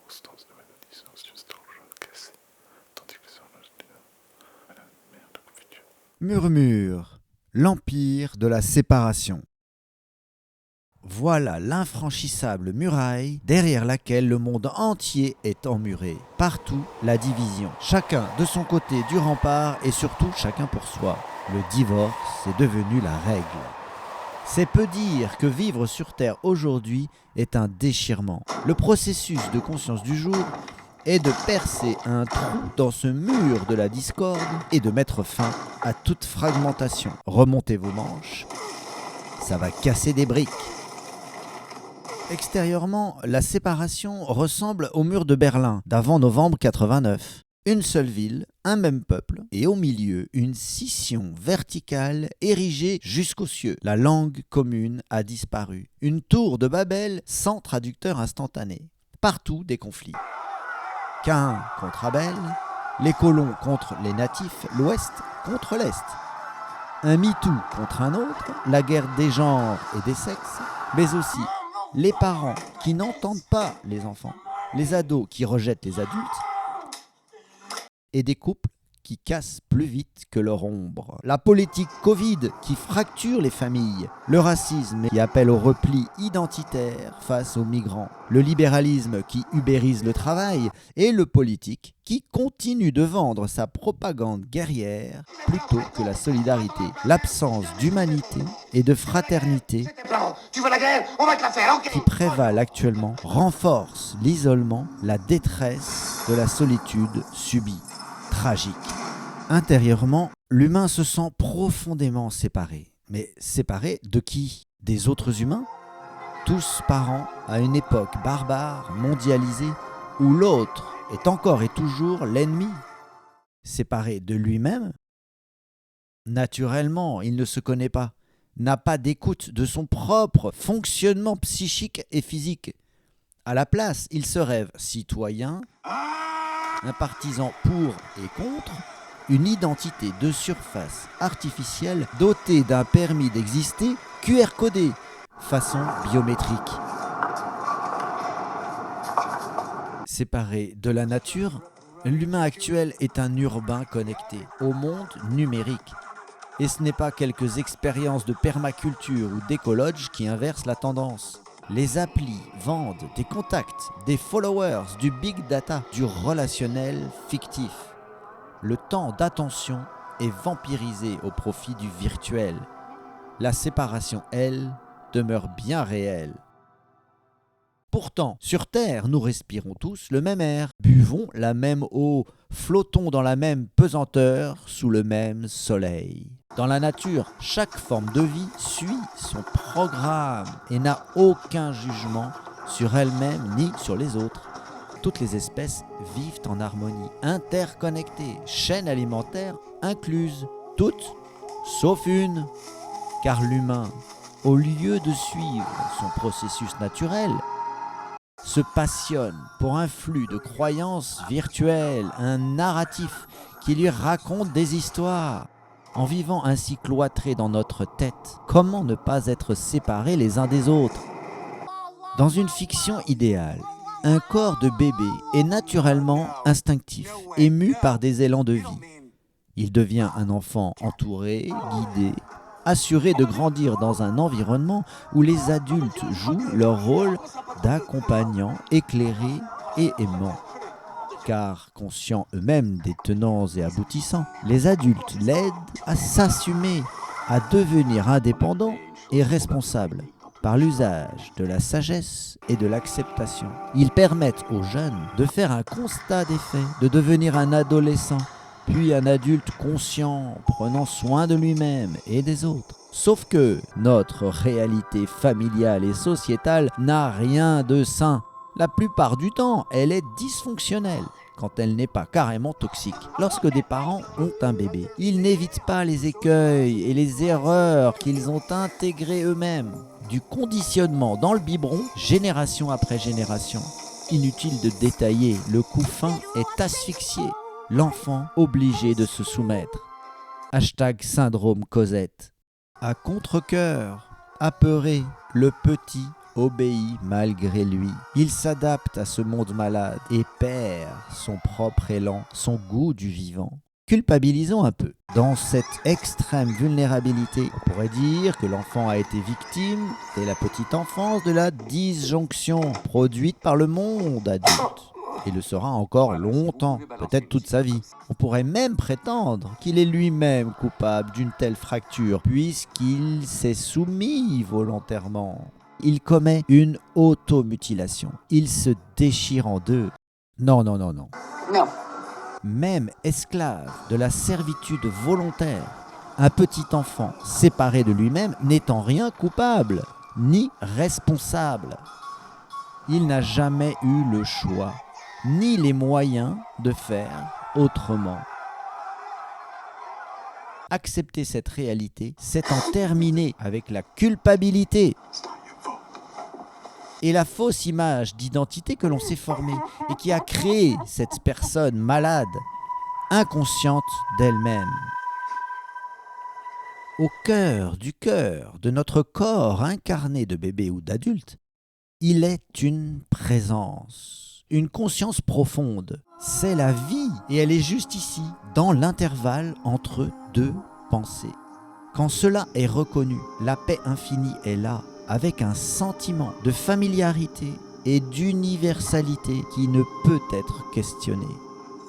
circonstances de maladie sont juste cassées, tandis que les horloges à la mer de confiture. Murmure, l'empire de la séparation. Voilà l'infranchissable muraille derrière laquelle le monde entier est emmuré. Partout, la division. Chacun de son côté du rempart et surtout chacun pour soi. Le divorce est devenu la règle. C'est peu dire que vivre sur Terre aujourd'hui est un déchirement. Le processus de conscience du jour est de percer un trou dans ce mur de la discorde et de mettre fin à toute fragmentation. Remontez vos manches, ça va casser des briques. Extérieurement, la séparation ressemble au mur de Berlin d'avant novembre 89. Une seule ville, un même peuple, et au milieu, une scission verticale érigée jusqu'aux cieux. La langue commune a disparu. Une tour de Babel sans traducteur instantané. Partout des conflits. Caïn contre Abel, les colons contre les natifs, l'Ouest contre l'Est. Un MeToo contre un autre, la guerre des genres et des sexes, mais aussi les parents qui n'entendent pas les enfants, les ados qui rejettent les adultes, et des couples qui cassent plus vite que leur ombre. La politique Covid qui fracture les familles, le racisme qui appelle au repli identitaire face aux migrants, le libéralisme qui ubérise le travail et le politique qui continue de vendre sa propagande guerrière plutôt que la solidarité. L'absence d'humanité et de fraternité Tu veux la guerre? On va te la faire, ok? qui prévalent actuellement renforce l'isolement, la détresse de la solitude subie. Tragique. Intérieurement, l'humain se sent profondément séparé. Mais séparé de qui? Des autres humains? Tous parents à une époque barbare, mondialisée, où l'autre est encore et toujours l'ennemi. Séparé de lui-même? Naturellement, il ne se connaît pas, n'a pas d'écoute de son propre fonctionnement psychique et physique. À la place, il se rêve citoyen, un partisan pour et contre, une identité de surface artificielle dotée d'un permis d'exister QR codé, façon biométrique. Séparé de la nature, l'humain actuel est un urbain connecté au monde numérique. Et ce n'est pas quelques expériences de permaculture ou d'écologe qui inversent la tendance. Les applis vendent des contacts, des followers, du big data, du relationnel fictif. Le temps d'attention est vampirisé au profit du virtuel. La séparation, elle, demeure bien réelle. Pourtant, sur Terre, nous respirons tous le même air, buvons la même eau, flottons dans la même pesanteur sous le même soleil. Dans la nature, chaque forme de vie suit son programme et n'a aucun jugement sur elle-même ni sur les autres. Toutes les espèces vivent en harmonie, interconnectées, chaînes alimentaires incluses, toutes sauf une. Car l'humain, au lieu de suivre son processus naturel, se passionne pour un flux de croyances virtuelles, un narratif qui lui raconte des histoires. En vivant ainsi cloîtrés dans notre tête, comment ne pas être séparés les uns des autres? Dans une fiction idéale, un corps de bébé est naturellement instinctif, ému par des élans de vie. Il devient un enfant entouré, guidé, assuré de grandir dans un environnement où les adultes jouent leur rôle d'accompagnants éclairés et aimants. Car, conscients eux-mêmes des tenants et aboutissants, les adultes l'aident à s'assumer, à devenir indépendants et responsables par l'usage de la sagesse et de l'acceptation. Ils permettent aux jeunes de faire un constat des faits, de devenir un adolescent, puis un adulte conscient, prenant soin de lui-même et des autres. Sauf que notre réalité familiale et sociétale n'a rien de sain. La plupart du temps, elle est dysfonctionnelle, quand elle n'est pas carrément toxique. Lorsque des parents ont un bébé, ils n'évitent pas les écueils et les erreurs qu'ils ont intégrées eux-mêmes. Du conditionnement dans le biberon, génération après génération. Inutile de détailler, le coup fin est asphyxié. L'enfant obligé de se soumettre. #syndrome Cosette. À contre-cœur, apeuré, le petit obéit malgré lui. Il s'adapte à ce monde malade et perd son propre élan, son goût du vivant. Culpabilisons un peu. Dans cette extrême vulnérabilité, on pourrait dire que l'enfant a été victime, dès la petite enfance, de la disjonction produite par le monde adulte. Et le sera encore longtemps, peut-être toute sa vie. On pourrait même prétendre qu'il est lui-même coupable d'une telle fracture, puisqu'il s'est soumis volontairement. Il commet une automutilation. Il se déchire en deux. Non. Non. Même esclave de la servitude volontaire, un petit enfant séparé de lui-même n'est en rien coupable, ni responsable. Il n'a jamais eu le choix, ni les moyens de faire autrement. Accepter cette réalité, c'est en terminer avec la culpabilité et la fausse image d'identité que l'on s'est formée et qui a créé cette personne malade, inconsciente d'elle-même. Au cœur de notre corps incarné de bébé ou d'adulte, il est une présence, une conscience profonde. C'est la vie et elle est juste ici, dans l'intervalle entre deux pensées. Quand cela est reconnu, la paix infinie est là, avec un sentiment de familiarité et d'universalité qui ne peut être questionné.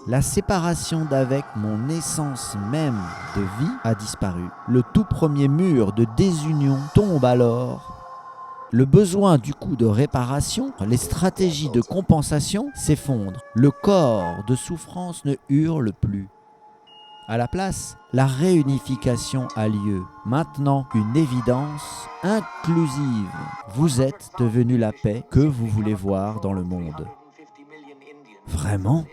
La séparation d'avec mon essence même de vie a disparu. Le tout premier mur de désunion tombe alors. Le besoin du coup de réparation, les stratégies de compensation s'effondrent. Le corps de souffrance ne hurle plus. À la place, la réunification a lieu. Maintenant, une évidence inclusive. Vous êtes devenu la paix que vous voulez voir dans le monde. Vraiment ?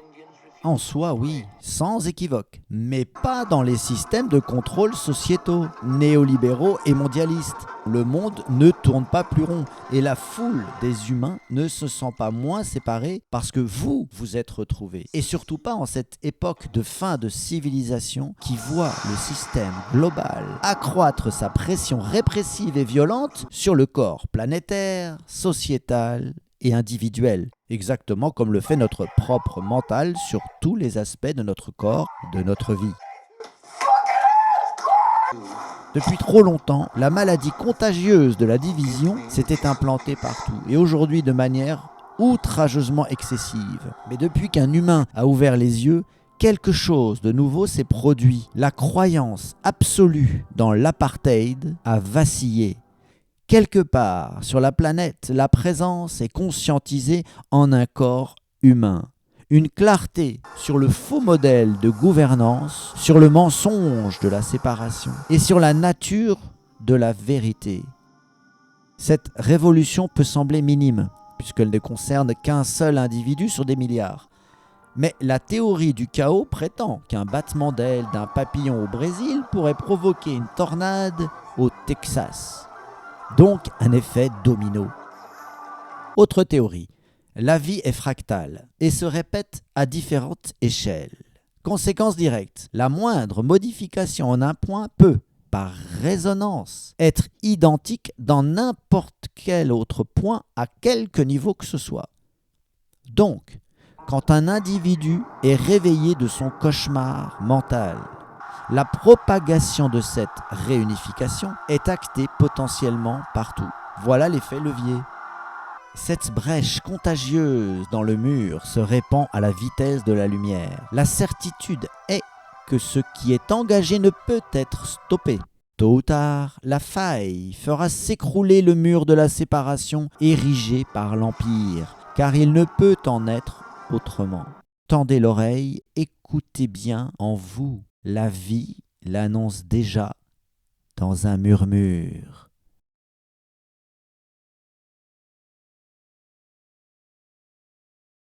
En soi, oui, sans équivoque, mais pas dans les systèmes de contrôle sociétaux, néolibéraux et mondialistes. Le monde ne tourne pas plus rond et la foule des humains ne se sent pas moins séparée parce que vous êtes retrouvés. Et surtout pas en cette époque de fin de civilisation qui voit le système global accroître sa pression répressive et violente sur le corps planétaire, sociétal et individuel, exactement comme le fait notre propre mental sur tous les aspects de notre corps, de notre vie. Depuis trop longtemps, la maladie contagieuse de la division s'était implantée partout, et aujourd'hui de manière outrageusement excessive. Mais depuis qu'un humain a ouvert les yeux, quelque chose de nouveau s'est produit. La croyance absolue dans l'apartheid a vacillé. Quelque part sur la planète, la présence est conscientisée en un corps humain. Une clarté sur le faux modèle de gouvernance, sur le mensonge de la séparation et sur la nature de la vérité. Cette révolution peut sembler minime, puisqu'elle ne concerne qu'un seul individu sur des milliards. Mais la théorie du chaos prétend qu'un battement d'aile d'un papillon au Brésil pourrait provoquer une tornade au Texas. Donc un effet domino. Autre théorie, la vie est fractale et se répète à différentes échelles. Conséquence directe, la moindre modification en un point peut, par résonance, être identique dans n'importe quel autre point à quelque niveau que ce soit. Donc, quand un individu est réveillé de son cauchemar mental, la propagation de cette réunification est actée potentiellement partout. Voilà l'effet levier. Cette brèche contagieuse dans le mur se répand à la vitesse de la lumière. La certitude est que ce qui est engagé ne peut être stoppé. Tôt ou tard, la faille fera s'écrouler le mur de la séparation érigé par l'Empire, car il ne peut en être autrement. Tendez l'oreille, écoutez bien en vous. La vie l'annonce déjà dans un murmure.